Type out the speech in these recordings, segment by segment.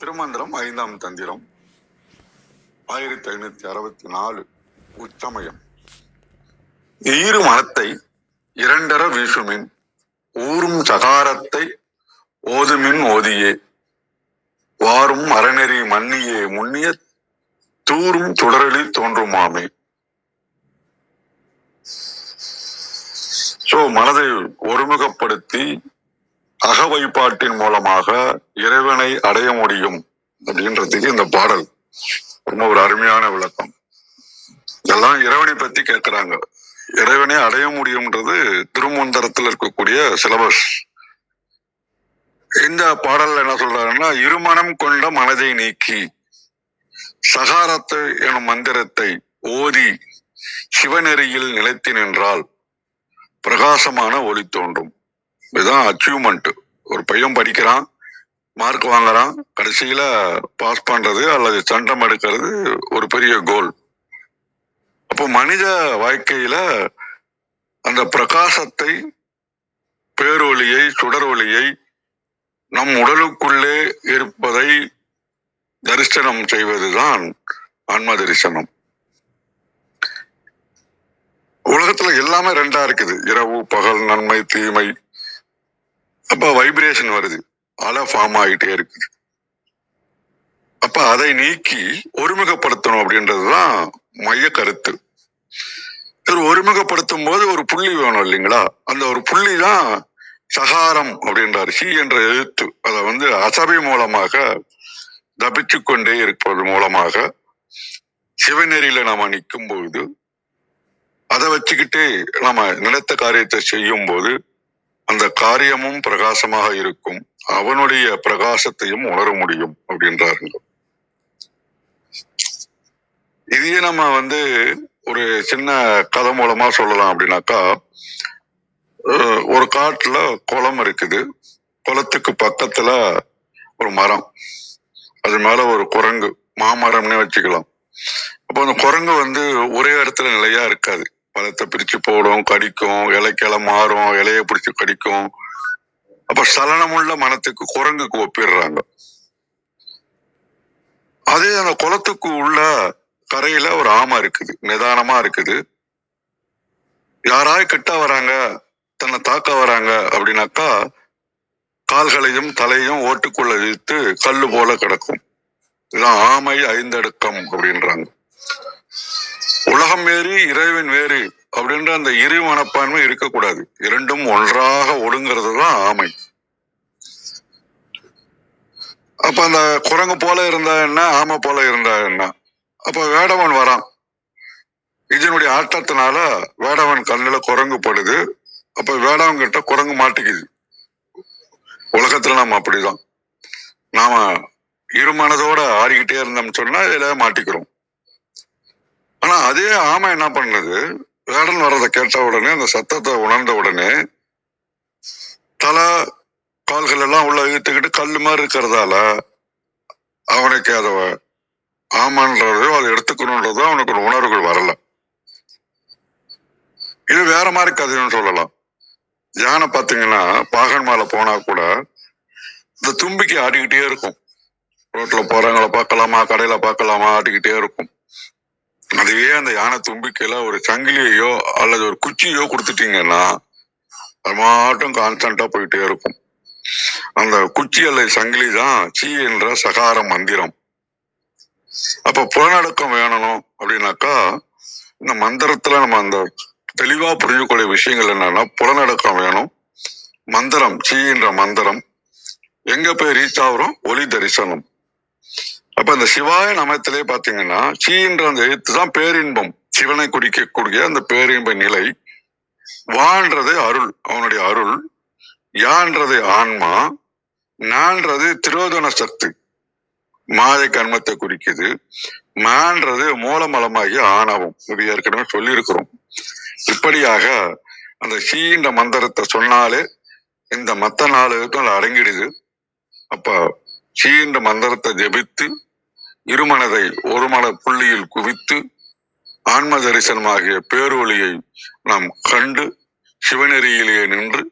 திருமந்திரம் 5ஆம் தந்திரம் 1564 உச்சமயம். ஈரு மனத்தை இரண்டர வீசுமின் ஊரும் சகாரத்தை ஓதுமின் ஓதியே வாரும் அறநெறி மன்னியே முன்னிய தூரும் சுடரலில் தோன்றுமாமே. மனதை ஒருமுகப்படுத்தி அகவைப்பாட்டின் மூலமாக இறைவனை அடைய முடியும் அப்படின்றதுக்கு இந்த பாடல் ரொம்ப ஒரு அருமையான விளக்கம். இதெல்லாம் இறைவனை பத்தி கேட்கிறாங்க. இறைவனை அடைய முடியும்ன்றது திருமந்திரத்தில் இருக்கக்கூடிய சிலபஸ். இந்த பாடல்ல என்ன சொல்றாருன்னா, இருமனம் கொண்ட மனதை நீக்கி சகாரத்தை எனும் மந்திரத்தை ஓதி சிவநெறியில் நிலைத்து நின்றால் பிரகாசமான ஒளி தோன்றும். இதுதான் அச்சீவ்மெண்ட். ஒரு பையன் படிக்கிறான், மார்க் வாங்குறான், கடைசியில பாஸ் பண்றது அல்லது சண்டம் எடுக்கிறது ஒரு பெரிய கோல். அப்போ மனித வாழ்க்கையில அந்த பிரகாசத்தை, பேரொளியை, சுடர் ஒளியை நம் உடலுக்குள்ளே இருப்பதை தரிசனம் செய்வதுதான் ஆன்ம தரிசனம். உலகத்துல எல்லாமே ரெண்டா இருக்குது, இரவு பகல், நன்மை தீமை. அப்ப வைப்ரேஷன் வருது, அலை ஃபார்ம் ஆகிட்டே இருக்குது. அப்ப அதை நீக்கி ஒருமுகப்படுத்தணும் அப்படின்றதுதான் மைய கருத்து. ஒருமுகப்படுத்தும் போது ஒரு புள்ளி வேணும் இல்லைங்களா? அந்த ஒரு புள்ளி தான் சகாரம் அப்படின்றார். சி என்ற எழுத்து அதை அசபை மூலமாக தபிச்சு கொண்டே இருப்பது மூலமாக சிவநெறியில நாம நிற்கும் பொழுது அதை வச்சுக்கிட்டே நாம நினைத்த காரியத்தை செய்யும் போது அந்த காரியமும் பிரகாசமாக இருக்கும், அவனுடைய பிரகாசத்தையும் உணர முடியும் அப்படின்றாருங்க. இதையே நம்ம ஒரு சின்ன கதை மூலமா சொல்லலாம். அப்படின்னாக்கா, ஒரு காட்டுல குளம் இருக்குது, குளத்துக்கு பக்கத்துல ஒரு மரம், அது மேல ஒரு குரங்கு, மாமரம்னே வச்சுக்கலாம். அப்போ அந்த குரங்கு ஒரே இடத்துல நிலையா இருக்காது, பழத்தை பிரிச்சு போடும், கடிக்கும், இலைக்கிளை மாறும், இலைய பிடிச்சு கடிக்கும். அப்ப சலனமுள்ள மனத்துக்கு குரங்குக்கு ஒப்பிடுறாங்க. அதே அந்த குளத்துக்கு உள்ள கரையில ஒரு ஆமை இருக்குது, நிதானமா இருக்குது. யாராவது கிட்ட வராங்க, தன்னை தாக்க வராங்க அப்படின்னாக்கா கால்களையும் தலையும் ஓட்டுக்குள்ள இழுத்து கல்லு போல கிடக்கும். இதுதான் ஆமை ஐந்தடுக்கம் அப்படின்றாங்க. உலகம் வேறு இறைவன் வேறு அப்படின்ற அந்த இரு மனப்பான்மை இருக்கக்கூடாது, இரண்டும் ஒன்றாக ஒடுங்கிறது தான் ஆமை. அப்ப அந்த குரங்கு போல இருந்தா என்ன, ஆமை போல இருந்தா என்ன? அப்ப வேடவன் வரான், இதனுடைய ஆட்டத்தினால வேடவன் கண்ணுல குரங்கு படுது. அப்ப வேடவன் கிட்ட குரங்கு மாட்டிக்குது. உலகத்துல நாம அப்படிதான், நாம இருமனதோட ஆடிக்கிட்டே இருந்தோம்னு சொன்னா இதுல மாட்டிக்கிறோம். ஆனா அதே ஆமை என்ன பண்ணுது, வேடன் வர்றதை கேட்ட உடனே, அந்த சத்தத்தை உணர்ந்த உடனே தலை கால்கள் எல்லாம் உள்ள இழுத்துக்கிட்டு கல்லு மாதிரி இருக்கிறதால அவனுக்கு அதை ஆமான்றதோ அதை எடுத்துக்கணுன்றதோ அவனுக்கு ஒரு உணர்வுகள் வரல. இது வேற மாதிரி கதைன்னு சொல்லலாம். யானை பாத்தீங்கன்னா பாகன் மேல போனா கூட இந்த தும்பிக்கை ஆடிக்கிட்டே இருக்கும். ரோட்ல போறவங்களை பார்க்கலாமா, கடையில பார்க்கலாமா, ஆடிக்கிட்டே இருக்கும். அதுவே அந்த யானை தும்பிக்கையில ஒரு சங்கிலியோ அல்லது ஒரு குச்சியோ கொடுத்துட்டீங்கன்னா அது மாட்டும் கான்ஸ்டன்டா போயிட்டே இருக்கும். அந்த குச்சி அல்லது சங்கிலி தான் சி என்ற சகார மந்திரம். அப்ப புலனடக்கம் வேணும் அப்படின்னாக்கா, இந்த மந்திரத்துல நம்ம அந்த தெளிவா புரிஞ்சக்கூடிய விஷயங்கள் என்னன்னா, புலனடக்கம் வேணும். மந்திரம் சி என்ற மந்திரம் எங்க போய் ரீச் ஆகுறோம், ஒளி தரிசனம். அப்ப இந்த சிவாய நமத்திலே பாத்தீங்கன்னா சி என்ற அந்த எழுத்து தான் பேரின்பம், சிவனை குறிக்கக்கூடிய அந்த பேரின்ப நிலை. வான்றது அருள், அவனுடைய அருள். யான்றது ஆன்மா, நான்றது திரோதன சக்தி, மாயை கர்மத்தை குறிக்குது. மான்றது மூலமலமாகிய ஆணவம், இது ஏற்கனவே சொல்லி இருக்கிறோம். இப்படியாக அந்த சீன்ற மந்திரத்தை சொன்னாலே இந்த மத்த 4 எழுத்தும் அடங்கிடுது. அப்ப சீன்ற மந்திரத்தை ஜபித்து இருமனதை ஒரு மன புள்ளியில் குவித்து ஆன்ம தரிசனமாகிய பேரொளியை நாம் கண்டு சிவநெறியிலேயே நின்று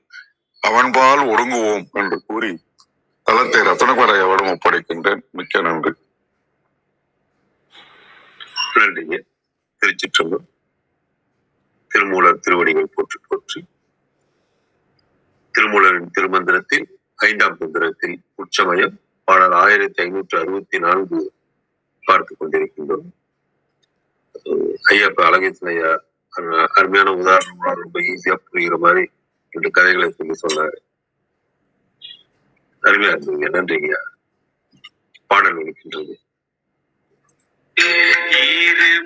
அவன்பால் ஒடுங்குவோம் என்று கூறி தளத்தை ரத்தனகுமாரையாவிடம் ஒப்படைக்கின்றேன். மிக்க நன்றி. நன்றிங்க. திருச்சிற்றம்பலம். திருமூலர் திருவடிகள் போற்றி போற்றி. திருமூலரின் திருமந்திரத்தில் 5ஆம் தந்திரத்தில் உச்சமயம் பாடல் 1564 பார்த்து கொண்டிருக்கின்றோம். ஐயா இப்ப அழகேசன் ஐயா அருமையான உதாரணமா ரொம்ப ஈஸியா புரிகிற மாதிரி 2 கதைகளை சொல்லி சொன்னாரு. அருமையா இருந்தீங்க. நன்றிங்க. பாடல் ஒலிக்கின்றது.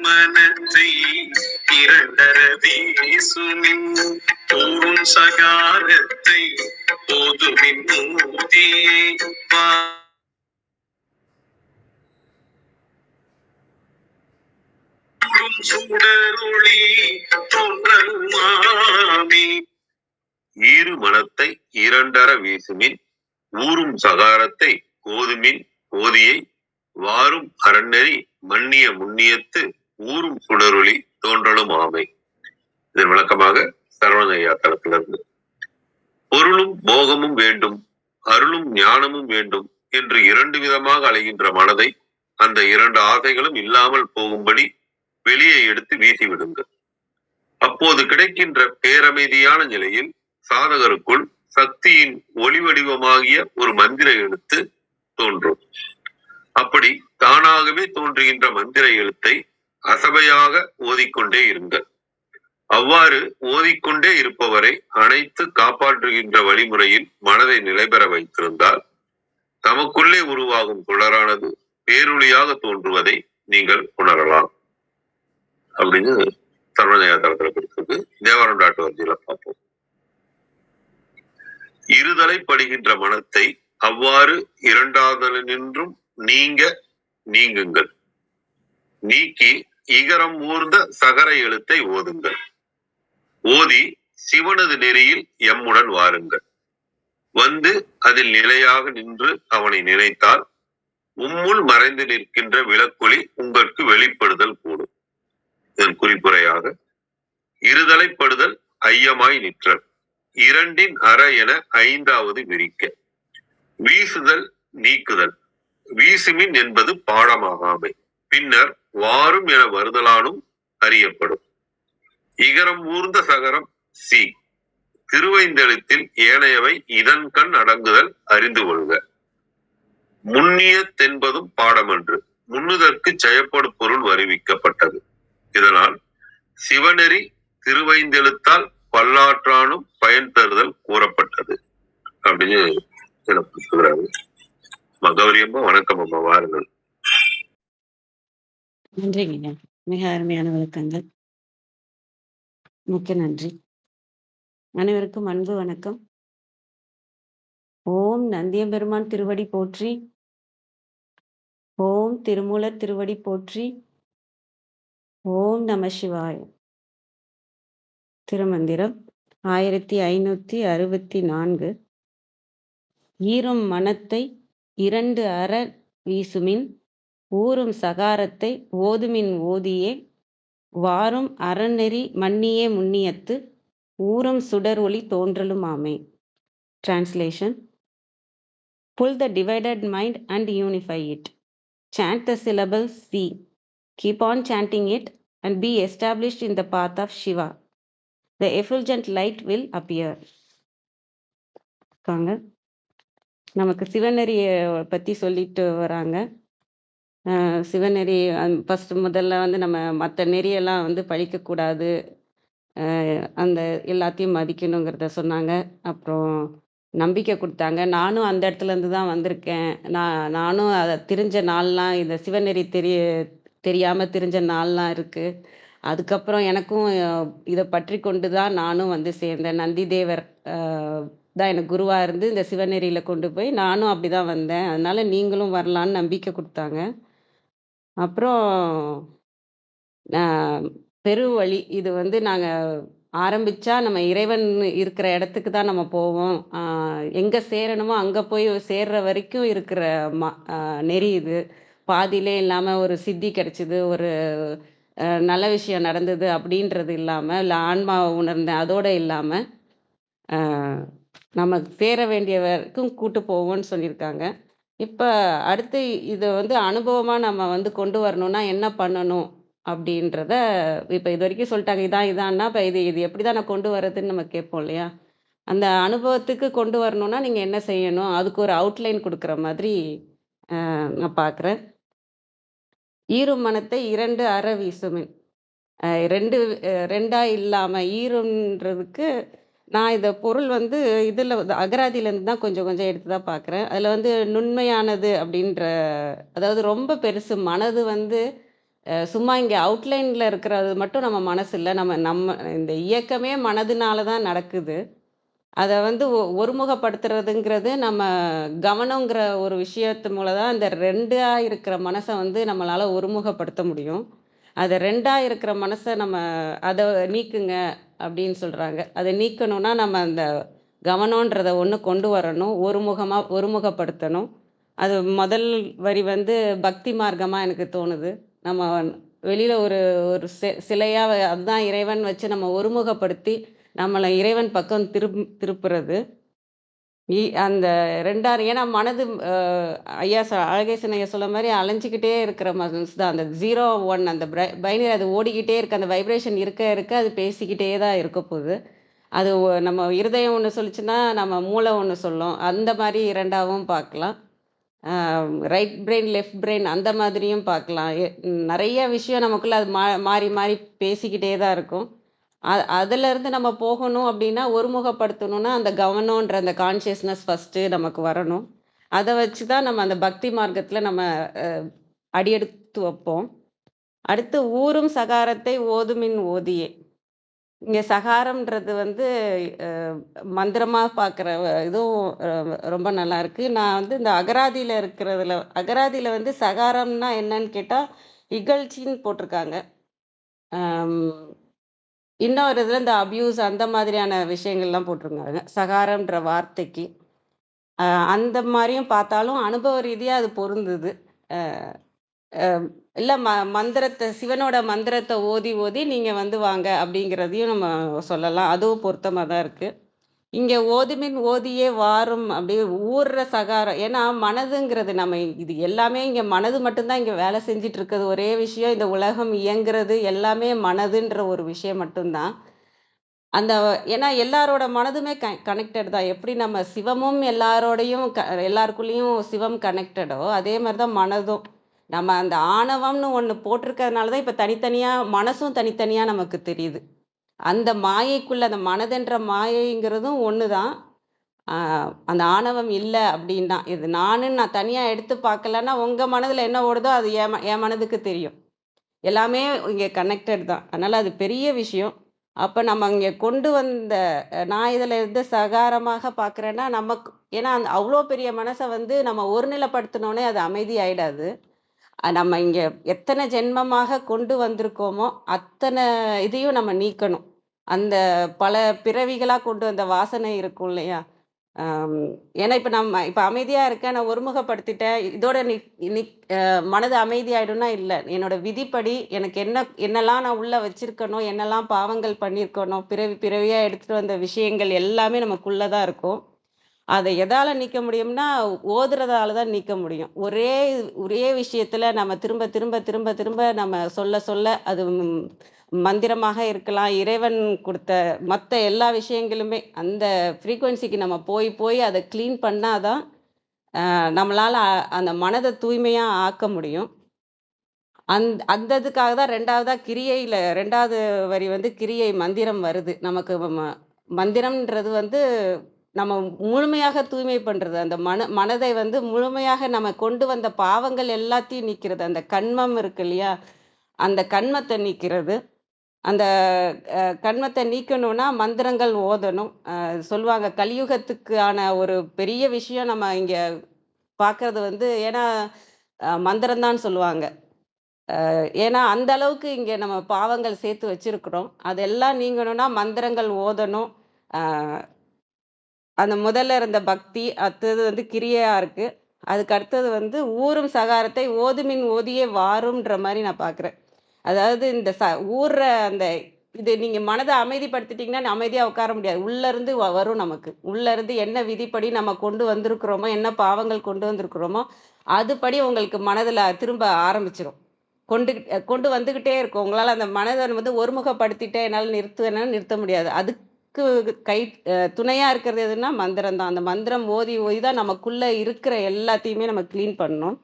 மனத்தை இரண்டர வீசுமின் தோறும் சகாரத்தை போதுமின் மூதியை சுடரொளி தோன்றலுமாமே. ஈரு மனத்தை இரண்டர வீசுமின் ஊரும் சகாரத்தை ஓதுமின் ஓதியை வாரும் அரண்நெறி மன்னிய முன்னியத்து ஊரும் சுடரொளி தோன்றலும் ஆமை. இதன் விளக்கமாக சரவணையா தளத்திலிருந்து, பொருளும் போகமும் வேண்டும், அருளும் ஞானமும் வேண்டும் என்று 2 விதமாக அலைகின்ற மனதை அந்த 2 ஆசைகளும் இல்லாமல் போகும்படி வெளியே எடுத்து வீசிவிடுங்கள். அப்போது கிடைக்கின்ற பேரமைதியான நிலையில் சாதகருக்குள் சக்தியின் ஒளி வடிவமாகிய ஒரு மந்திர எழுத்து தோன்றும். அப்படி தானாகவே தோன்றுகின்ற மந்திர எழுத்தை அசபையாக ஓதிக்கொண்டே இருங்கள். அவ்வாறு ஓதிக்கொண்டே இருப்பவரை அனைத்து காப்பாற்றுகின்ற வழிமுறையில் மனதை நிலைபெற வைத்திருந்தால் தமக்குள்ளே உருவாகும் சுடரானது பேரொளியாக தோன்றுவதை நீங்கள் உணரலாம் அப்படின்னு சர்வஜயா தளத்துல கொடுத்தது. தேவாரம்.org பார்ப்போம். இருதலைப்படுகின்ற மனத்தை அவ்வாறு இரண்டாதலினின்றும் நீங்குங்கள். நீக்கி இகரம் ஊர்ந்த சகர எழுத்தை ஓதுங்கள். ஓதி சிவனது நெறியில் எம்முடன் வாருங்கள். வந்து அதில் நிலையாக நின்று அவனை நினைத்தால் உம்முள் மறைந்து நிற்கின்ற விளக்கொளி உங்களுக்கு வெளிப்படுதல் கூடும். இதன் குறிப்புரையாக, இருதலைப்படுதல் ஐயமாய் நிற்றல், இரண்டின் அற என 5வது விரிக்க, வீசுதல் நீக்குதல், வீசுமின் என்பது பாடமாகாமை, பின்னர் வாரும் என வருதலானும் அறியப்படும். இகரம் ஊர்ந்த சகரம் சி, திருவைந்தெழுத்தில் ஏனையவை இதன் கண் அடங்குதல் அறிந்து கொள்க. முன்னிய தென்பதும் பாடமன்று, முன்னுதற்கு செயப்படு பொருள் வருவிக்கப்பட்டது. இதனால் சிவநெறி திருவைந்தெழுத்தால் பல்லாற்றானும் பயன் தருதல் கூறப்பட்டது அப்படின்னு சொல்றாரு. கௌரியம்மா வணக்கம் அம்மா, வாருங்கள். நன்றிங்க. மிக அருமையான விளக்கங்கள். மிக்க நன்றி. அனைவருக்கும் அன்பு வணக்கம். ஓம் நந்தியம்பெருமான் திருவடி போற்றி. ஓம் திருமூலர் திருவடி போற்றி. ஓம் நம சிவாய. திருமந்திரம் 1564. ஈரும் மனத்தை 2 அற வீசுமின் ஊரும் சகாரத்தை ஓதுமின் ஓதியே வாரும் அறநெறி மன்னியே முன்னியத்து ஊரும் சுடர் ஒளி தோன்றலும் ஆமே. Translation: Pull the divided mind and unify it. Chant the syllable C. Keep on chanting it and be established in the path of Shiva. The effulgent light will appear. நமக்கு சிவநெறியை பற்றி சொல்லிட்டு வராங்க. சிவநெறி முதல்ல நம்ம மற்ற நெறியெல்லாம் பழிக்கக்கூடாது, அந்த எல்லாத்தையும் மதிக்கணுங்கிறத சொன்னாங்க. அப்புறம் நம்பிக்கை கொடுத்தாங்க. நானும் அந்த இடத்துலேருந்து தான் வந்திருக்கேன். நானும் அதை தெரிஞ்ச நாள்லாம், இந்த சிவநெறி தெரியாமல் தெரிஞ்ச நாள்லாம் இருக்குது. அதுக்கப்புறம் எனக்கும் இதை பற்றி கொண்டு தான் நானும் சேர்ந்தேன். நந்திதேவர் தான் எனக்கு குருவாக இருந்து இந்த சிவநெறியில் கொண்டு போய் நானும் அப்படி தான் வந்தேன். அதனால் நீங்களும் வரலான்னு நம்பிக்கை கொடுத்தாங்க. அப்புறம் பெருவழி, இது நாங்கள் ஆரம்பித்தா நம்ம இறைவன் இருக்கிற இடத்துக்கு தான் நம்ம போவோம். எங்கே சேரணுமோ அங்கே போய் சேர்ற வரைக்கும் இருக்கிற நெறி இது. பாதியிலே இல்லாமல் ஒரு சித்தி கிடச்சிது, ஒரு நல்ல விஷயம் நடந்தது அப்படின்றது இல்லாமல், இல்லை ஆன்மாவை உணர்ந்தேன் அதோடு இல்லாமல் நமக்கு சேர வேண்டிய வரைக்கும் கூட்டு போவோம்னு சொல்லியிருக்காங்க. இப்ப அடுத்து இத வந்து அனுபவமா நம்ம வந்து கொண்டு வரணும்னா என்ன பண்ணணும்? அப்படின்றத இப்ப இதுவரைக்கும் சொல்லிட்டாங்க. இதான் இதான்னா, இப்ப இது இது எப்படிதான் நான் கொண்டு வரதுன்னு நம்ம கேட்போம் இல்லையா? அந்த அனுபவத்துக்கு கொண்டு வரணும்னா நீங்க என்ன செய்யணும்? அதுக்கு ஒரு அவுட்லைன் குடுக்குற மாதிரி நான் பார்க்குறேன். "ஈரும் மனத்தை 2 அற வீசுமின்." 2 2ஆ இல்லாம ஈரும்ன்றதுக்கு நான் இத பொருள் வந்து இதுல அகராதியிலேருந்து தான் கொஞ்சம் கொஞ்சம் எடுத்து தான் பார்க்குறேன். அதுல வந்து நுண்மையானது அப்படின்ற அதாவது ரொம்ப பெருசு. மனது வந்து சும்மா இங்க அவுட்லைன்ல இருக்கிறது மட்டும் நம்ம மனசு இல்ல. நம்ம நம்ம இந்த இயக்கமே மனதுனால தான் நடக்குது. அத வந்து ஒருமுகப்படுத்துறதுங்கிறது நம்ம கவனங்கிற ஒரு விஷயத்து மூலம் தான் இந்த 2ஆ இருக்கிற மனச வந்து நம்மளால ஒருமுகப்படுத்த முடியும். அத 2ஆ இருக்கிற மனச நம்ம அத நீக்குங்க அப்படின்னு சொல்றாங்க. அத நீக்கணும்னா நம்ம அந்த கவனம்ன்றத ஒண்ணு கொண்டு வரணும். ஒருமுகப்படுத்தணும். அது முதல் வரி வந்து பக்தி மார்க்கமா எனக்கு தோணுது. நம்ம வெளியில ஒரு ஒரு சிலையா அதுதான் இறைவன் வச்சு நம்ம ஒருமுகப்படுத்தி நம்மள இறைவன் பக்கம் திருப்புறது. அந்த 2ஆர் ஏன்னா மனது ஐயா அழகேசன் ஐயா சொல்ல மாரி அலைஞ்சுக்கிட்டே இருக்கிற மனசு தான். அந்த 0, 1 அந்த பைனரி அது ஓடிக்கிட்டே இருக்கு. அந்த வைப்ரேஷன் இருக்க இருக்க அது பேசிக்கிட்டே தான் இருக்க போகுது. அது நம்ம இருதயம் ஒண்ணு சொல்லுச்சுன்னா, நம்ம மூளை ஒண்ணு சொல்லும். அந்த மாரி 2ஆவும் பார்க்கலாம். ரைட் பிரெயின், லெஃப்ட் பிரெயின் அந்த மாதிரியும் பார்க்கலாம். நெறைய விஷயம் நமக்குள்ள அது மாறி மாறி பேசிக்கிட்டே தான் இருக்கும். அதுலேருந்து நம்ம போகணும் அப்படின்னா, ஒருமுகப்படுத்தணும்னா, அந்த கவனம்ன்ற அந்த கான்ஷியஸ்னஸ் ஃபர்ஸ்ட்டு நமக்கு வரணும். அத வச்சு தான் நம்ம அந்த பக்தி மார்க்கத்தில நம்ம அ அடியெடுத்து வைப்போம். அடுத்து "ஊரும் சகாரத்தை ஓதுமின் ஓதியே." இங்க சகாரம்ன்றது வந்து அ மந்திரமா பார்க்குற இதுவும் ரொம்ப நல்லாயிருக்கு. நான் வந்து இந்த அகராதியில இருக்கிறதுல அகராதியில வந்து சகாரம்னா என்னன்னு கேட்டா, இகழ்ச்சின்னு போட்டிருக்காங்க. அம் இன்னொரு இதில இந்த அப்யூஸ் அந்த மாதிரியான விஷயங்கள்லாம் போட்டிருக்காங்க. சகாரம்ன்ற வார்த்தைக்கு. அ அந்த மாரியும் பார்த்தாலும் அனுபவ ரீதியா அது பொருந்துது. அ அ இல்ல மந்திரத்த சிவனோட மந்திரத்த ஓதி ஓதி நீங்க வந்து வாங்க அப்படிங்கிறதையும் நம்ம சொல்லலாம். அதுவும் பொருத்தமா தான் இருக்கு. இங்க "ஓதுமின் ஓதியே வாரும்" அப்படி ஊர்ற சகாரம். ஏன்னா மனதுங்கிறது நம்ம இது எல்லாமே இங்க மனது மட்டும் தான் இங்க வேலை செஞ்சுட்டு இருக்குது. ஒரே விஷயம் இந்த உலகம் இயங்குறது எல்லாமே மனதுன்ற ஒரு விஷயம் மட்டும் தான். அந்த ஏன்னா எல்லாரோட மனதுமே கனெக்டட் தான். எப்படி நம்ம சிவமும் எல்லாரோடையும் எல்லாருக்குள்ளேயும் சிவம் கனெக்டடோ, அதே மாரி தான் மனதும். நம்ம அந்த ஆணவம்னு ஒண்ணு போட்டிருக்கிறதுனால தான் இப்ப தனித்தனியா மனசும் தனித்தனியா நமக்கு தெரியுது. அந்த மாயைக்குள்ள அந்த மனதென்ற மாயைங்கிறதும் ஒண்ணு தான். ஆ அந்த ஆணவம் இல்ல அப்டின்னா, இது நானுன்னு நான் தனியா எடுத்து பார்க்கலன்னா, உங்க மனதுல என்ன ஓடுதோ அது என் மனதுக்கு தெரியும். எல்லாமே இங்க கனெக்டட் தான். அதனால அது பெரிய விஷயம். அப்ப நம்ம இங்க கொண்டு வந்த நான் இதுல எத சகாரமாக பார்க்குறேன்னா, நமக்கு ஏன்னா அவ்ளோ பெரிய மனச வந்து நம்ம ஒருநிலைப்படுத்தினோனே அது அமைதி ஆயிடாது. நம்ம இங்க எத்தன ஜென்மமாக கொண்டு வந்திருக்கோமோ, அத்தன இதையும் நம்ம நீக்கணும். அந்த பல பிறவிகளா கொண்டு வந்த வாசனை இருக்கும் இல்லையா? அம் ஏன்னா இப்ப அமைதியா இருக்கேன், நான் ஒருமுகப்படுத்திட்டேன். இதோட மனது அமைதியாயிடும்னா இல்ல. என்னோட விதிப்படி எனக்கு என்னலாம் நான் உள்ள வச்சிருக்கனோ, என்னலாம் பாவங்கள் பண்ணியிருக்கனோ, பிறவி பிறவியா எடுத்துட்டு வந்த விஷயங்கள் எல்லாமே நமக்குள்ள தான் இருக்கும். அத எதால நீக்க முடியும்னா, ஓதுறதால தான் நீக்க முடியும். ஒரே ஒரே விஷயத்துல நம்ம திரும்ப திரும்ப திரும்ப திரும்ப நம்ம சொல்ல சொல்ல அது மந்திரமாக இருக்கலாம். இறைவன் குடுத்த மத்த எல்லா விஷயங்களுமே அந்த ஃப்ரீக்வென்சிக்கு நம்ம போய் போய் அத கிளீன் பண்ணா தான், நம்மளால அந்த மனத தூய்மையா ஆக்க முடியும். அந்த இதுக்காக தான் 2வதா கிரியையில 2வது வரி வந்து கிரியை மந்திரம் வருது. நமக்கு மந்திரம்ன்றது வந்து நம்ம முழுமையாக தூய்மை பண்றது. அந்த மனதை வந்து முழுமையாக நம்ம கொண்டு வந்த பாவங்கள் எல்லாத்தையும் நீக்கிறது. அந்த கன்மம் இருக்கு இல்லையா? அந்த கன்மத்த நீக்கிறது. அந்த கன்மத்த நீக்கணும்னா மந்திரங்கள் ஓதணும். சொல்லுவாங்க கலியுகத்துக்கான ஒரு பெரிய விஷயம் நம்ம இங்க பார்க்கறது வந்து ஏன்னா மந்திரம் தான் சொல்லுவாங்க. ஏன்னா அந்த அளவுக்கு இங்க நம்ம பாவங்கள் சேர்த்து வச்சிருக்கிறோம். அதெல்லாம் நீங்கணும்னா மந்திரங்கள் ஓதணும். அ அந்த முதல்ல இருந்த பக்தி, அடுத்தது வந்து கிரியையா இருக்கு. அதுக்கு அடுத்தது வந்து ஊரும் சகாரத்தை ஓதுமின் ஓதியே வாரும்ன்ற மாரி நான் பார்க்குறேன். அதாவது இந்த ஊர்ற அந்த இது நீங்க மனதை அமைதிப்படுத்திட்டீங்கன்னா அமைதியா உட்கார முடியாது. உள்ள இருந்து வரும் நமக்கு. உள்ள இருந்து என்ன விதிப்படி நம்ம கொண்டு வந்திருக்கிறோமோ, என்ன பாவங்கள் கொண்டு வந்திருக்கிறோமோ, அதுபடி உங்களுக்கு மனதுல திரும்ப ஆரம்பிச்சிரும். கொண்டு வந்துகிட்டே இருக்கும். உங்களால அந்த மனதை வந்து ஒருமுகப்படுத்திட்டே என்னால நிறுத்துவேன்னா நிறுத்த முடியாது. அதுக்கு துணையா இருக்கிறது எதுன்னா மந்திரம் தான். அந்த மந்திரம் ஓதி ஓதி தான் நமக்குள்ள இருக்கிற எல்லாத்தையுமே நம்ம கிளீன் பண்ணணும்.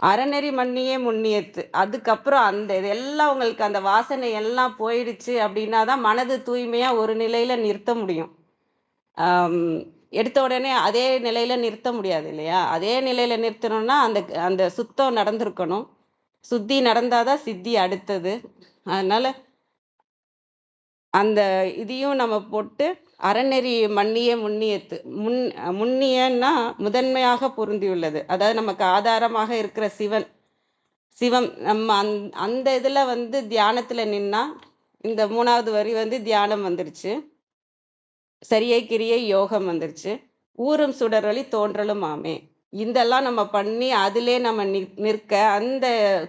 அறநெறி மன்னியே முன்னியத்து. அதுக்கப்புறம் அந்த இதெல்லாம் உங்களுக்கு அந்த வாசனை எல்லாம் போயிடுச்சு அப்படின்னா தான் மனது தூய்மையா ஒரு நிலையில நிறுத்த முடியும். எடுத்த உடனே அதே நிலையில நிறுத்த முடியாது இல்லையா? அதே நிலையில நிறுத்தணும்னா அந்த அந்த சுத்தம் நடந்திருக்கணும். சுத்தி நடந்தாதான் சித்தி அடுத்தது. அதனால அந்த இதையும் நம்ம போட்டு அறநெறி மன்னிய முன்னியத்து. முன்னியன்னா முதன்மையாக பொருந்தியுள்ளது. அதாவது நமக்கு ஆதாரமாக இருக்கிற சிவம் நம்ம அந்த இதுல வந்து தியானத்துல நின்னா இந்த 3வது வரி வந்து தியானம் வந்துருச்சு. சரியை கிரியை யோகம் வந்துருச்சு. ஊரும் சுடரொளி தோன்றலும் ஆமே. இதெல்லாம் நம்ம பண்ணி அதிலே நம்ம நிற்க அந்த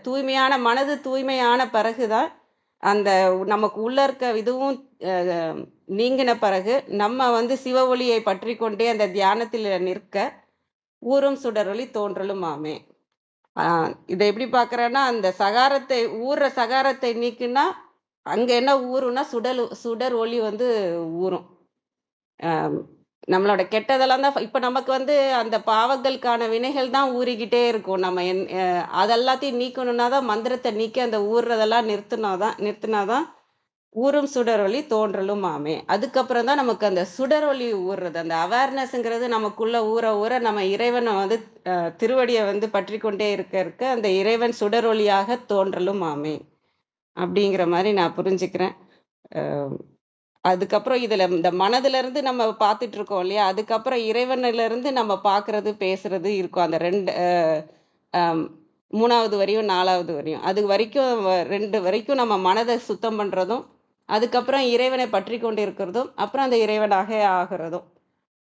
தூய்மையான மனது தூய்மையான பிறகுதான் அந்த நமக்கு உள்ள இருக்க இதுவும் நீங்கின பிறகு நம்ம வந்து சிவ ஒளியை பற்றி கொண்டே அந்த தியானத்தில் நிற்க ஊரும் சுடரொளி தோன்றலும் ஆமே. இதை எப்படி பார்க்குறேன்னா அந்த ஊறுற சகாரத்தை நீக்குன்னா அங்கே என்ன ஊறுனா சுடர் ஒளி வந்து ஊறும். நம்மளோட கெட்டதெல்லாம் தான் இப்போ நமக்கு வந்து அந்த பாவங்களுக்கான வினைகள் தான் ஊறிக்கிட்டே இருக்கும். நம்ம அதெல்லாத்தையும் நீக்கணும்னா தான் மந்திரத்தை நீக்கி அந்த ஊறுறதெல்லாம் நிறுத்தினாதான் ஊரும் சுடரொளி தோன்றலும் ஆமே. அதுக்கப்புறம் தான் நமக்கு அந்த சுடரொளி ஊறுறது, அந்த அவேர்னஸ்ங்கிறது நமக்குள்ள ஊற ஊற நம்ம இறைவனை வந்து திருவடியை வந்து பற்றி கொண்டே இருக்க அந்த இறைவன் சுடரொளியாக தோன்றலும் ஆமே அப்படிங்கிற மாதிரி நான் புரிஞ்சுக்கிறேன். அதுக்கப்புறம் இதுல இந்த மனதுல இருந்து நம்ம பார்த்துட்டு இருக்கோம் இல்லையா? அதுக்கப்புறம் இறைவனில இருந்து நம்ம பார்க்கறது பேசுறது இருக்கும். அந்த 3வது வரியும் 4வது வரியும் அது வரைக்கும் 2 வரைக்கும் நம்ம மனதை சுத்தம் பண்றதும், அதுக்கப்புறம் இறைவனை பற்றி கொண்டு இருக்கிறதும், அப்புறம் அந்த இறைவனாக ஆகிறதும்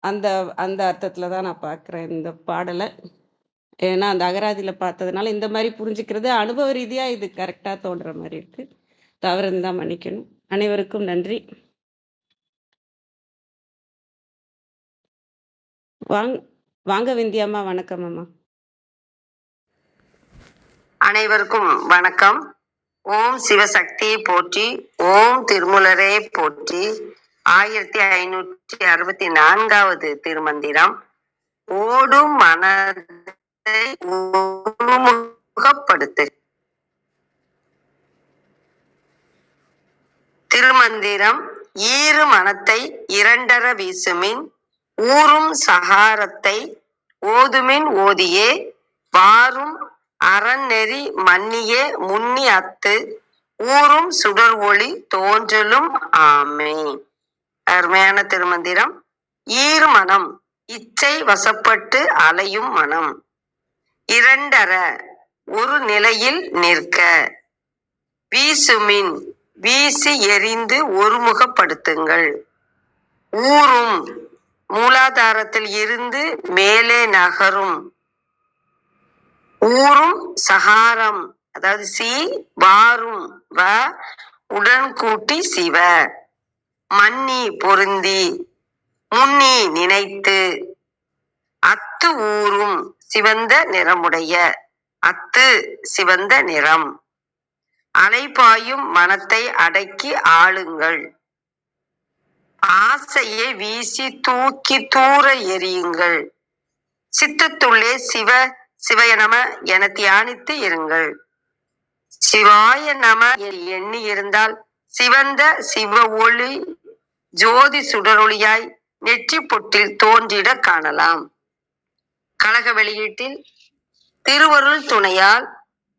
அந்த அந்த அர்த்தத்துல தான் நான் பார்க்குறேன் இந்த பாடலை. ஏன்னா அந்த அகராதியில பார்த்ததுனால இந்த மாதிரி புரிஞ்சுக்கிறது அனுபவ ரீதியா இது கரெக்டா தோன்ற மாதிரி இருக்கு. தவறு இருந்தா மன்னிக்கணும். அனைவருக்கும் நன்றி. வாங்க விந்தியாம்மா. வணக்கம் அம்மா. அனைவருக்கும் வணக்கம். ஓம் சிவசக்தியை போற்றி, ஓம் திருமூலரே போற்றி. 1564வது திருமந்திரம். ஓடும் மனதை ஒருமுகப்படுத்து. திருமந்திரம். ஈரு மனத்தை இரண்டர வீசுமின் ஊரும் சகாரத்தை ஓதுமின் ஓதியே வாரும் அறநெறி மன்னியே முன்னி அத்து ஊரும் சுடர் ஒளி தோன்றலும் ஆமே. அருமையான திருமந்திரம். ஈரு மனம் இச்சை வசப்பட்டு அலையும் மனம். இரண்டர ஒரு நிலையில் நிற்க. வீசுமின் வீசி எறிந்து ஒருமுகப்படுத்துங்கள். ஊரும் மூலாதாரத்தில் இருந்து மேலே நகரும். ஊரும் சகாரம் அதாவது வாரும் உடன் கூட்டி சிவ. மன்னி பொருந்தி முன்னி நினைத்து. அத்து ஊரும் சிவந்த நிறமுடைய. அத்து சிவந்த நிறம். அலைபாயும் மனத்தை அடக்கி ஆளுங்கள். ஆசையை வீசி தூக்கி தூர எறியுங்கள். சித்தத்துள்ளே சிவய நம என தியானித்து இருங்கள். சிவாய நம எண்ணி இருந்தால் சிவந்த சிவ ஒளி ஜோதி சுடரொளியாய் நெற்றி பொட்டில் தோன்றிட காணலாம். கழக வெளியீட்டில் திருவருள் துணையால்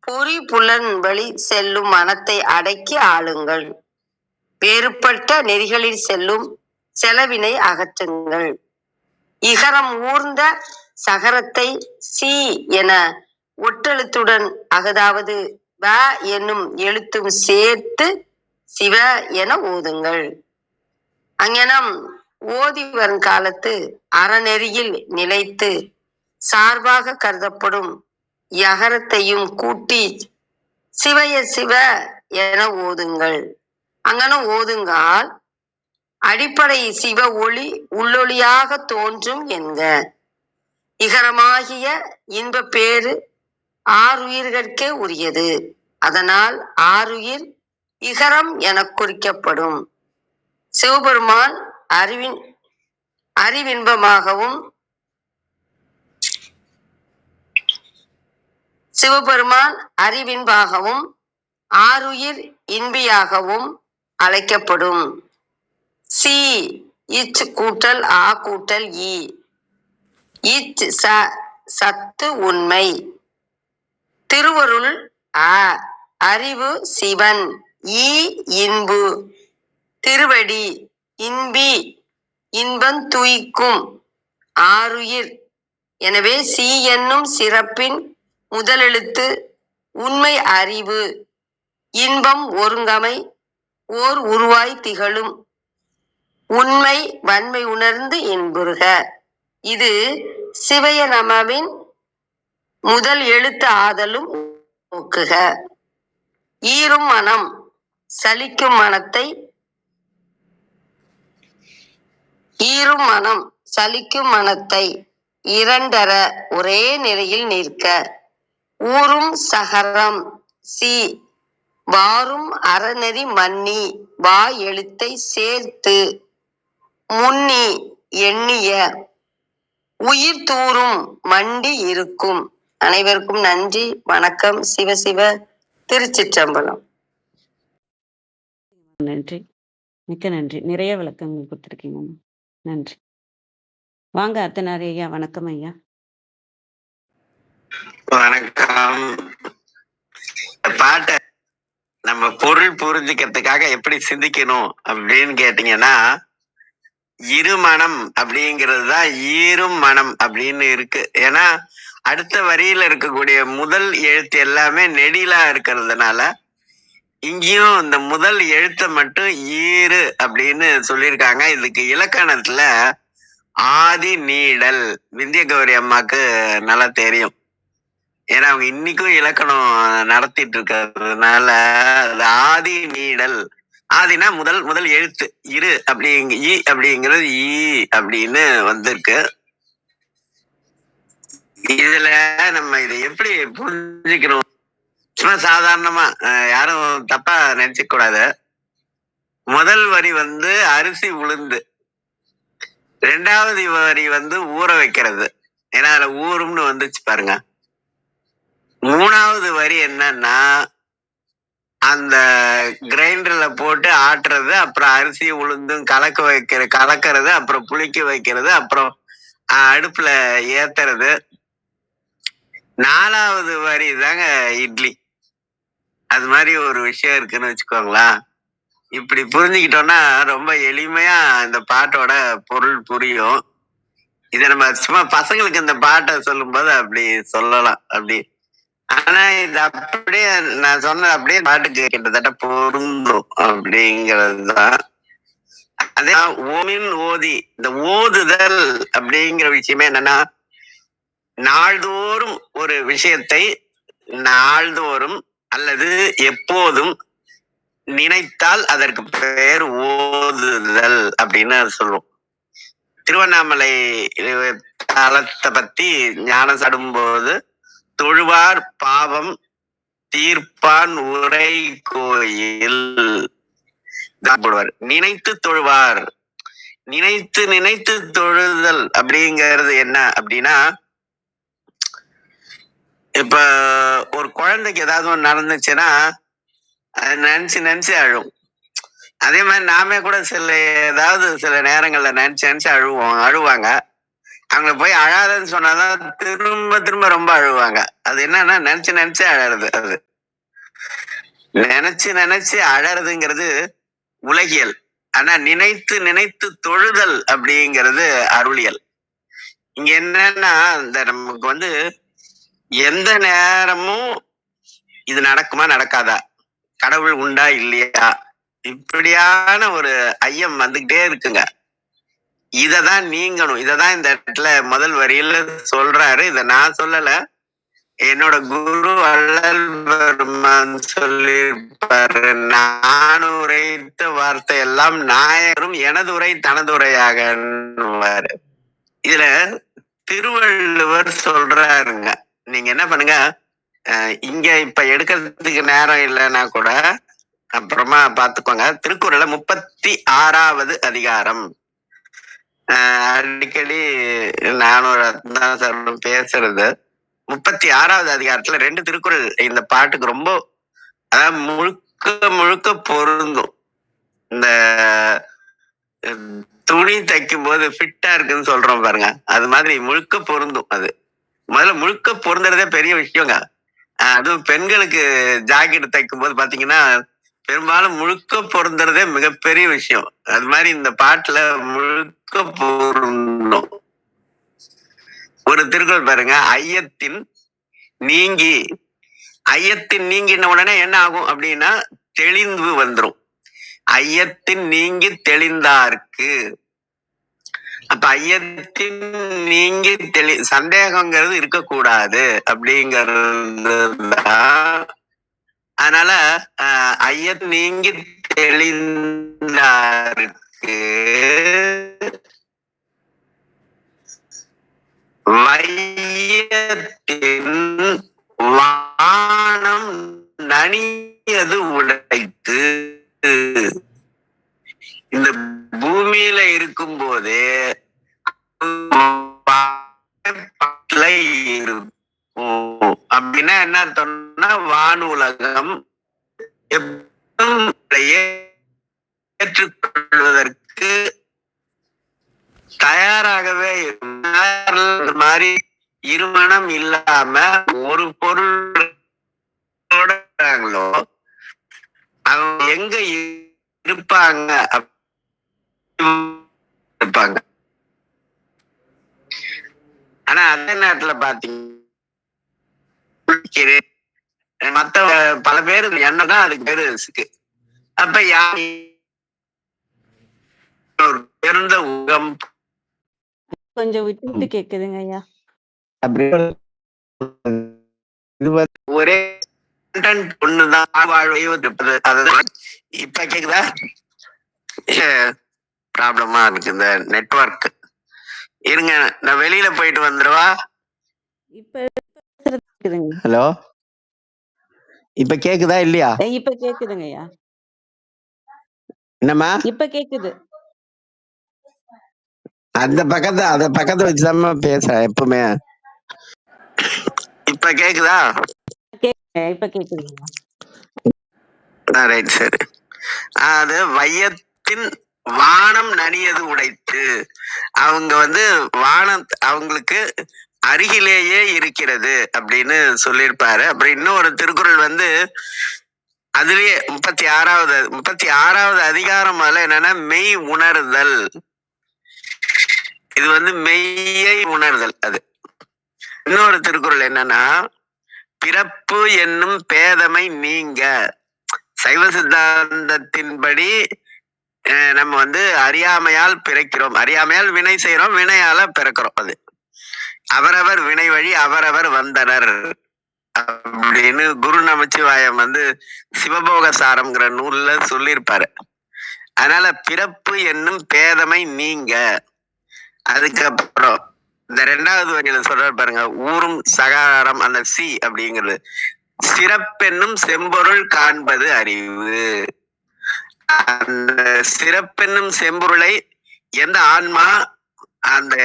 பொறி புலன் வழி செல்லும் மனத்தை அடக்கி ஆளுங்கள். வேறுபட்ட நெறிகளில் செல்லும் செலவினை அகற்றுங்கள். இகரம் ஊர்ந்த சகரத்தை சி என ஒற்றெழுத்துடன் அகதாவது வ என்னும் எழுத்தும் சேர்த்து சிவ என ஓதுங்கள். அங்ஙனம் ஓதி வரும் காலத்து அறநெறியில் நிலைத்து சார்பாக கருதப்படும் யகரத்தையும் கூட்டி சிவய சிவ என ஓதுங்கள். அங்கனும் ஓதுங்கால் அடிப்படை சிவ ஒளி உள்ளொளியாக தோன்றும் என்க. இகரமாகிய இன்ப பேறு ஆறுயிர்கட்கே உரியது. அதனால் ஆறுயிர் இகரம் எனக் குறிக்கப்படும். சிவபெருமான் அறிவின்பமாகவும் ஆறுயிர் இன்பியாகவும் அழைக்கப்படும். சி இச் கூட்டல் ஆ கூட்டல் இ. இச் சத்து உண்மை. திருவருள் அறிவு சிவன். இன்பு திருவடி. இன்பி இன்பம் துய்க்கும் ஆறுயிர். எனவே சி என்னும் சிறப்பின் முதலெழுத்து உண்மை அறிவு. இன்பம் ஒருங்கமை ஓர் உருவாய் திகழும் உண்மை வன்மை உணர்ந்து இன்புறுக. இது சிவய நமவின் முதல் எழுத்து ஆதலும் நோக்குக. ஈரும் மனம் சலிக்கும் மனத்தை இரண்டர ஒரே நிலையில் நிற்க. ஊரும் சகரம் சி வாரும் அறநெறி மன்னி வா எழுத்தை சேர்த்து முன்னி எண்ணிய உயிர் தூரும் மண்டி இருக்கும். அனைவருக்கும் நன்றி, வணக்கம். சிவசிவ. திருச்சிற்றம்பலம். நன்றி, மிக்க நன்றி. நிறைய விளக்கங்கள் கொடுத்துருக்கீங்க. நன்றி. வாங்க அர்த்தநாரி ஐயா. வணக்கம் ஐயா. வணக்கம். பாட்டை நம்ம பொருள் புரிஞ்சுக்கிறதுக்காக எப்படி சிந்திக்கணும் அப்படின்னு கேட்டீங்கன்னா, இருமனம் அப்படிங்கிறது தான் ஈரும் மனம் அப்படின்னு இருக்கு. ஏன்னா அடுத்த வரியில இருக்கக்கூடிய முதல் எழுத்து எல்லாமே நெடிலா இருக்கிறதுனால இங்கேயும் இந்த முதல் எழுத்தை மட்டும் ஈரு அப்படின்னு சொல்லியிருக்காங்க. இதுக்கு இலக்கணத்துல ஆதி நீடல். விந்திய கௌரி அம்மாக்கு நல்லா தெரியும். ஏன்னா அவங்க இன்னைக்கும் இலக்கணம் நடத்திட்டு இருக்கிறதுனால ஆதி நீடல். ஆதினா முதல் எழுத்து. இரு அப்படிங்கிறது ஈ அப்படின்னு வந்திருக்கு. இதுல நம்ம இதை எப்படி புரிஞ்சுக்கணும்? சும்மா சாதாரணமா யாரும் தப்பா நினைச்சுக்க கூடாது. முதல் வரி அரிசி உளுந்து, ரெண்டாவது வரி ஊற வைக்கிறது. ஏன்னா அதுல ஊரும்னு வந்துச்சு பாருங்க. மூணாவது வரி என்னன்னா அந்த கிரைண்டர்ல போட்டு ஆட்டுறது, அப்புறம் அரிசி உளுந்தும் கலக்கிறது, அப்புறம் புளிக்க வைக்கிறது, அப்புறம் அடுப்புல ஏத்துறது. நாலாவது வரி தாங்க இட்லி. அது மாதிரி ஒரு விஷயம் இருக்குன்னு வச்சுக்கோங்களேன். இப்படி புரிஞ்சுக்கிட்டோம்னா ரொம்ப எளிமையா இந்த பாட்டோட பொருள் புரியும். இதை நம்ம சும்மா பசங்களுக்கு இந்த பாட்டை சொல்லும் போது அப்படி சொல்லலாம். அப்படி ஆனா இது அப்படியே நான் சொன்னது அப்படியே பாட்டுக்கு கிட்டத்தட்ட பொருந்தும் அப்படிங்கிறது தான். அதே ஓமின் ஓதி, இந்த ஓதுதல் அப்படிங்கிற விஷயமே என்னன்னா, நாள்தோறும் ஒரு விஷயத்தை நாள்தோறும் அல்லது எப்போதும் நினைத்தால் அதற்கு பெயர் ஓதுதல் அப்படின்னு சொல்லுவோம். திருவண்ணாமலை தலத்தை பத்தி ஞானம் சாடும்போது தொழுவார் பாவம் தீர்ப்பான் உரை கோயில் போடுவார். நினைத்து தொழுவார். நினைத்து தொழுதல் அப்படிங்கிறது என்ன அப்படின்னா, இப்ப ஒரு குழந்தைக்கு ஏதாவது ஒன்று நடந்துச்சுன்னா அது நினைச்சு அழுவும். அதே மாதிரி நாமே கூட சில நேரங்கள்ல நினைச்சு அழுவாங்க. அவங்களை போய் அழாதன்னு சொன்னாதான் திரும்ப ரொம்ப அழுவாங்க. அது என்னன்னா நினைச்சு அழறது. அது நினைச்சு அழறதுங்கிறது உலகியல். ஆனா நினைத்து தொழுதல் அப்படிங்கிறது அருளியல். இங்க என்னன்னா இந்த நமக்கு எந்த நேரமும் இது நடக்குமா நடக்காதா, கடவுள் உண்டா இல்லையா, இப்படியான ஒரு ஐயம் வந்துகிட்டே இருக்குங்க. இததான் நீங்கணும். இததான் இந்த இடத்துல முதல் வரியில சொல்றாரு. இத நான் சொல்லல, என்னோட குரு வள்ளல் பெருமான் சொல்லியிருப்பாரு, நான் உரைத்த வார்த்தை எல்லாம் நாயரும் எனதுரை தனதுரையாக. இதுல திருவள்ளுவர் சொல்றாருங்க, நீங்க என்ன பண்ணுங்க, இங்க இப்ப எடுக்கிறதுக்கு நேரம் இல்லைன்னா கூட அப்புறமா பாத்துக்கோங்க. திருக்குறள்ல 36வது அதிகாரம். அடிக்கடி நானும் ரத்னா சாரும் பேசுறது. 36வது அதிகாரத்துல 2 திருக்குறள் இந்த பாட்டுக்கு ரொம்ப அதாவது முழுக்க முழுக்க பொருந்தும். இந்த துணி தைக்கும் போது ஃபிட்டா இருக்குன்னு சொல்றோம் பாருங்க, அது மாதிரி முழுக்க பொருந்தும். அது முதல்ல முழுக்க பொருந்துறதே பெரிய விஷயங்க. அதுவும் பெண்களுக்கு ஜாக்கெட் தைக்கும் போது பாத்தீங்கன்னா பெரும்பாலும் முழுக்க பொருந்துறதே மிகப்பெரிய விஷயம். அது மாதிரி இந்த பாட்டுல முழுக்க பொருந்தும். ஒரு திருக்குறள் பாருங்க, ஐயத்தின் நீங்கி. ஐயத்தின் நீங்கின உடனே என்ன ஆகும் அப்படின்னா தெளிந்து வந்துரும். ஐயத்தின் நீங்கி தெளிந்தார்க்கு. அப்ப ஐயத்தின் நீங்கி சந்தேகங்கிறது இருக்கக்கூடாது அப்படிங்கிறது. அதனால ஐயத் நீங்கி தெளிந்தார்க்கு வையத்தின் வானம் நனியது உடைத்து. இந்த பூமியில இருக்கும் போது இருக்கும் அப்படின்னா என்ன அர்த்தம்னா, வானுலகம் ஏற்றுக்கொள்வதற்கு தயாராகவே இந்த மாதிரி இருமணம் இல்லாம ஒரு பொருளோட அவங்க எங்க இருப்பாங்க இருப்பாங்க. ஆனா அதே நேரத்துல பாத்தீங்க மத்த பல பேரு என்னதான் அதுக்கு பேரு இருக்கு. அப்ப ஒரு பிறந்த உகம் கொஞ்சம் விட்டு விட்டு கேக்குதுங்க ஐயா. ஒரே ஒண்ணுதான் வாழ்வை. இப்ப கேக்குதா? ப்ராப்ளமா இருக்கு இந்த நெட்வொர்க். இருங்க, நான் வெளியில போயிட்டு வந்துருவா. இப்ப கேக்குதுங்க. ஹலோ, இப்ப கேக்குதா இல்லையா? இப்ப கேக்குதுங்க ஐயா. என்னம்மா? இப்ப கேக்குது. அந்த பக்கத்தை வச்சுதான் பேசுறேன் எப்பவுமே. இப்ப கேக்குதா? இப்ப கேக்குதுங்க. ரைட், சரி. அது வையத்தின் வானம் நனியது உடைத்து. அவங்க வானம் அவங்களுக்கு அருகிலேயே இருக்கிறது அப்படின்னு சொல்லியிருப்பாரு. அப்புறம் இன்னொரு திருக்குறள் அதுலயே 36வது அதிகாரம் என்னன்னா மெய் உணர்தல். இது மெய்யை உணர்தல். அது இன்னொரு திருக்குறள் என்னன்னா, பிறப்பு என்னும் பேதமை நீங்க. சைவ சித்தாந்தத்தின்படி நம்ம அறியாமையால் பிறக்கிறோம், அறியாமையால் வினை செய்யறோம், வினையால பிறக்கிறோம். அது அவரவர் வினை வழி அவரவர் வந்தனர் அப்படின்னு குரு நமச்சிவாயம் சிவபோக சாரம்ங்கிற நூல்ல சொல்லியிருப்பாரு. அதனால பிறப்பு என்னும் பேதமை நீங்க. அதுக்கப்புறம் இந்த 2வது வரியில சொல்றாரு பாருங்க, ஊரும் சகாரம், அந்த சி அப்படிங்கிறது சிறப்பென்னும் செம்பொருள் காண்பது அறிவு. அந்த சிறப்பென்னும் செம்பொருளை எந்த ஆன்மா அந்த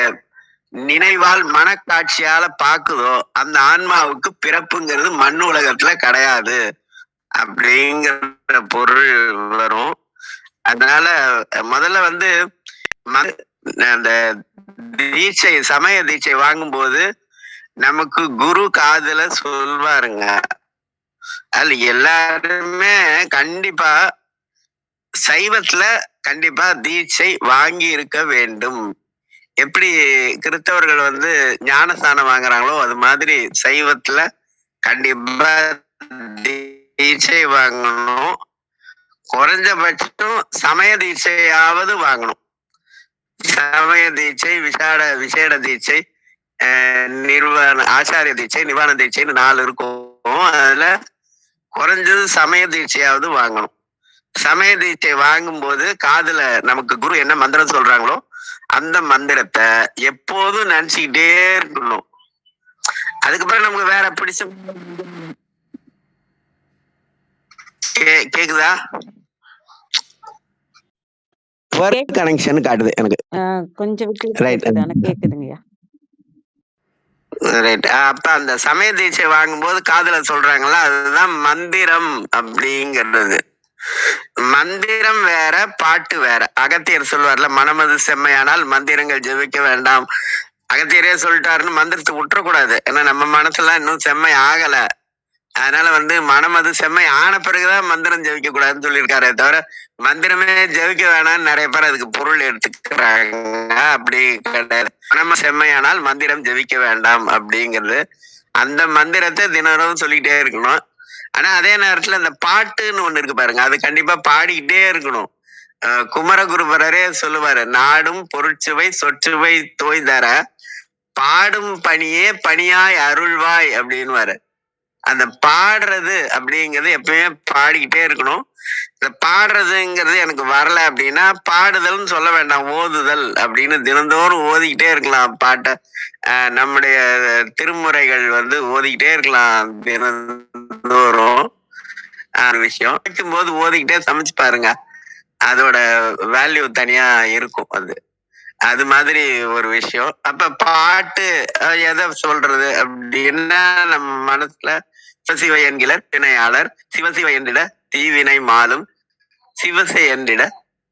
நினைவால் மனக்காட்சியால பாக்குதோ அந்த ஆன்மாவுக்கு பிறப்புங்கிறது மண் உலகத்துல கிடையாது அப்படிங்கிற பொருள் வரும். அதனால முதல்ல அந்த தீட்சை, சமய தீட்சை வாங்கும்போது நமக்கு குரு காதுல சொல்வாருங்க. அதுல எல்லாருமே கண்டிப்பா சைவத்துல கண்டிப்பா தீட்சை வாங்கி இருக்க வேண்டும். எப்படி கிறிஸ்தவர்கள் ஞானஸ்தானம் வாங்குறாங்களோ அது மாதிரி சைவத்துல கண்டிப்பா தீட்சை வாங்கணும். குறைஞ்சபட்சம் சமய தீட்சையாவது வாங்கணும். சமய தீட்சை, விசேட தீட்சை நிர்வாண ஆச்சாரிய தீட்சை, நிர்வாண தீட்சைன்னு 4 இருக்கும். அதுல குறைஞ்சது சமய தீட்சையாவது வாங்கணும். சமய தீட்சை வாங்கும்போது காதுல நமக்கு குரு என்ன மந்திரம் சொல்றாங்களோ அந்த மந்திரத்தை எப்போதும் நினைச்சுக்கிட்டே இருக்கணும். அதுக்கப்புறம் நமக்கு வேற பிடிச்ச கேக்குதா? கனெக்ஷன் காட்டுது எனக்கு. கொஞ்சம் விட்டு விட்டு கேக்குது. ஆனா கேக்குதுங்கய்யா. ரைட். அப்ப அந்த சமய தீட்சை வாங்கும்போது காதுல சொல்றாங்களா, அதுதான் மந்திரம் அப்படிங்கிறது. மந்திரம் வேற, பாட்டு வேற. அகத்தியர் சொல்வார்ல, மனமது செம்மையானால் மந்திரங்கள் ஜெபிக்க வேண்டாம். அகத்தியரே சொல்லிட்டாருன்னு மந்திரத்தை விட்டுறக்கூடாது. ஏன்னா நம்ம மனசுலாம் இன்னும் செம்மை ஆகல. அதனால மனமது செம்மை ஆன பிறகுதான் மந்திரம் ஜெபிக்க கூடாதுன்னு சொல்லியிருக்காரே தவிர மந்திரமே ஜெபிக்க வேணாம்னு நிறைய பேர் அதுக்கு பொருள் எடுத்துக்கிறாங்க. அப்படி கிடையாது. மனம செம்மையானால் மந்திரம் ஜெபிக்க வேண்டாம் அப்படிங்கிறது. அந்த மந்திரத்தை தினமும் சொல்லிக்கிட்டே இருக்கணும். ஆனா அதே நேரத்துல அந்த பாட்டுன்னு ஒண்ணு இருக்கு பாருங்க, அது கண்டிப்பா பாடிக்கிட்டே இருக்கணும். குமரகுருபரரே சொல்லுவாரு, நாடும் பொருட்சுவை சொற்றுவை தோய் தர பாடும் பணியே பணியாய் அருள்வாய் அப்படின்னுவாரு. அந்த பாடுறது அப்படிங்கிறது எப்பயுமே பாடிக்கிட்டே இருக்கணும். இந்த பாடுறதுங்கிறது எனக்கு வரல அப்படின்னா பாடுதல்னு சொல்ல வேண்டாம், ஓதுதல் அப்படின்னு தினந்தோறும் ஓதிக்கிட்டே இருக்கலாம் பாட்டை. நம்முடைய திருமுறைகள் ஓதிக்கிட்டே இருக்கலாம் தினந்தோறும். ஒரு விஷயம் வைக்கும்போது ஓதிக்கிட்டே சமைச்சு பாருங்க, அதோட வேல்யூ தனியா இருக்கும். அது மாதிரி ஒரு விஷயம். அப்ப பாட்டு எதை சொல்றது அப்படின்னா, நம்ம மனசுல சிவசிவ என்கிற திணையாளர், சிவசிவ என்றிட தீவினை மாலும், சிவசை என்றிட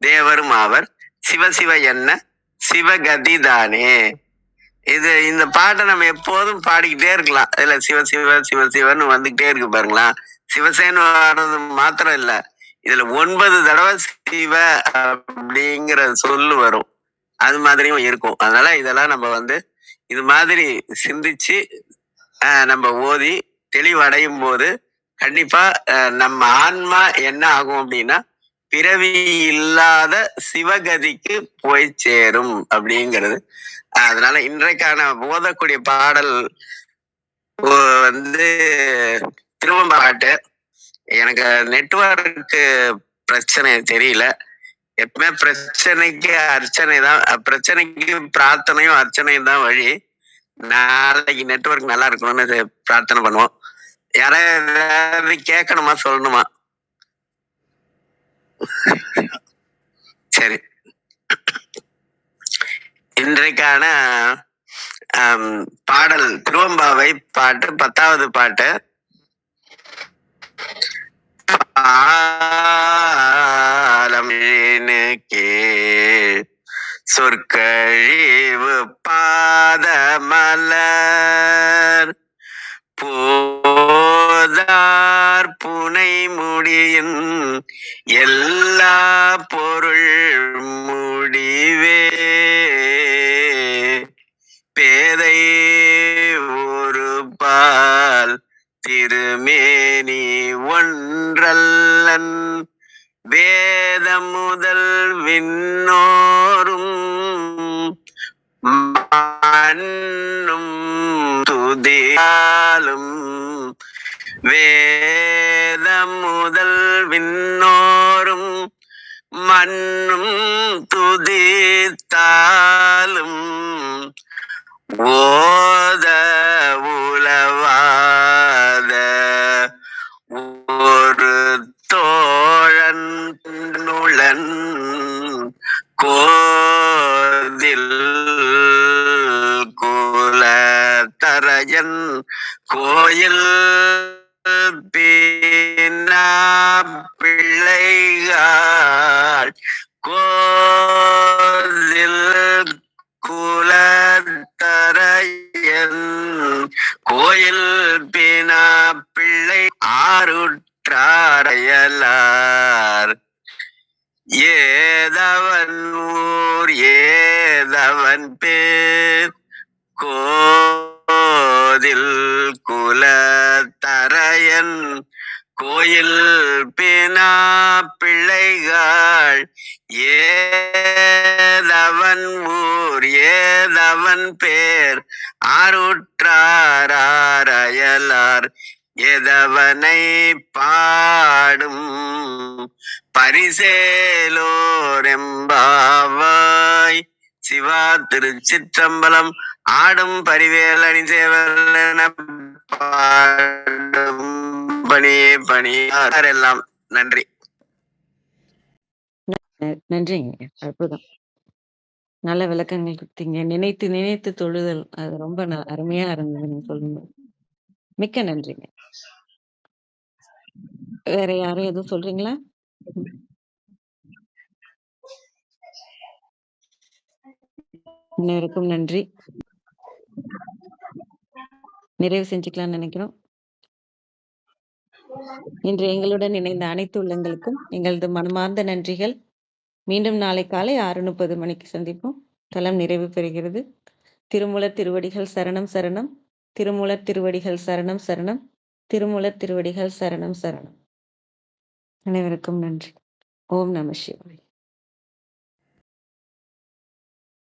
தேவரும் ஆவர், சிவசிவ என்ன சிவகதி தானே. இந்த பாட்டை நம்ம எப்போதும் பாடிக்கிட்டே இருக்கலாம். இதுல சிவசிவ சிவசிவன்னு வந்துகிட்டே இருக்கு பாருங்களா. சிவசேன்னு வர்றது மாத்திரம் இல்ல, இதுல 9 தடவை சிவ அப்படிங்கிற சொல்லு வரும். அது மாதிரியும் இருக்கும். அதனால இதெல்லாம் நம்ம இது மாதிரி சிந்திச்சு நம்ம ஓதி தெளிவடையும் போது கண்டிப்பா நம்ம ஆன்மா என்ன ஆகும் அப்படின்னா பிறவி இல்லாத சிவகதிக்கு போய் சேரும் அப்படிங்கிறது. அதனால இன்றைக்கான ஓதக்கூடிய பாடல் திருவம்பாட்டு. எனக்கு நெட்வொர்க் பிரச்சனை தெரியல. எப்பவுமே பிரச்சனைக்கு அர்ச்சனை தான், பிரச்சனைக்கு பிரார்த்தனையும் அர்ச்சனையும் தான் வழி. நாளைக்கு நெட்வொர்க் நல்லா இருக்கணும்னு பிரார்த்தனை பண்ணுவோம். யாராவது கேட்கணுமா சொல்லணுமா? சரி, இன்றைக்கான பாடல் திருவம்பாவை பாட்டு 10வது பாட்டு. சொற்கழிவு பாதமலர் போதார் புனை முடியின் எல்லா பொருள் முடிவே பேதை ஒரு பால் திருமேனி ஒன்றல்லன் வேதம் முதல் விண்ணோரும் மண்ணும் துதியாலும் வேதம் முதல் விண்ணோரும் மண்ணும் துதித்தாலும் ஓத உலவாத ஒரு தோழன் நுழன் கோதில் குலத்தரையன் கோயில் பின்னா பிள்ளைகள் கோதில் குலத்தரையன் கோயில் பினா பிள்ளை ஆருற்றாரையலார் ஏதவன் ஊர் ஏதவன் பேர் கோதில் குலத்தரையன் கோயில் பேனா பிள்ளைகள் ஏதவன் ஊர் ஏதவன் பேர் ஆருற்றாரயலார் எதவனை பாடும் பரிசேலோரெம்பாவாய். சிவா திருச்சிற்றம்பலம். ஆடும் பரிவேலணி சேவலென பாடும் பணியே பணியாரெல்லாம். நன்றி. நன்றிங்க. அற்புதம். நல்ல விளக்கங்கள் கொடுத்தீங்க. நினைத்து நினைத்து தொழுதல் அது ரொம்ப அருமையா இருந்தது நீங்க சொல்லும்போது. மிக்க நன்றிங்க. வேற யாரும் எதுவும் சொல்றீங்களா? அனைவருக்கும் நன்றி. நிறைவு செஞ்சுக்கலாம்னு நினைக்கிறோம். இன்று எங்களுடன் இணைந்த அனைத்து உள்ளங்களுக்கும் எங்களது மனமார்ந்த நன்றிகள். மீண்டும் நாளை காலை 6:30 மணிக்கு சந்திப்போம். தலம் நிறைவு பெறுகிறது. திருமூலர் திருவடிகள் சரணம் சரணம். திருமூலர் திருவடிகள் சரணம் சரணம். திருமூலர் திருவடிகள் சரணம் சரணம். அனைவருக்கும் நன்றி. ஓம் நம சிவாய.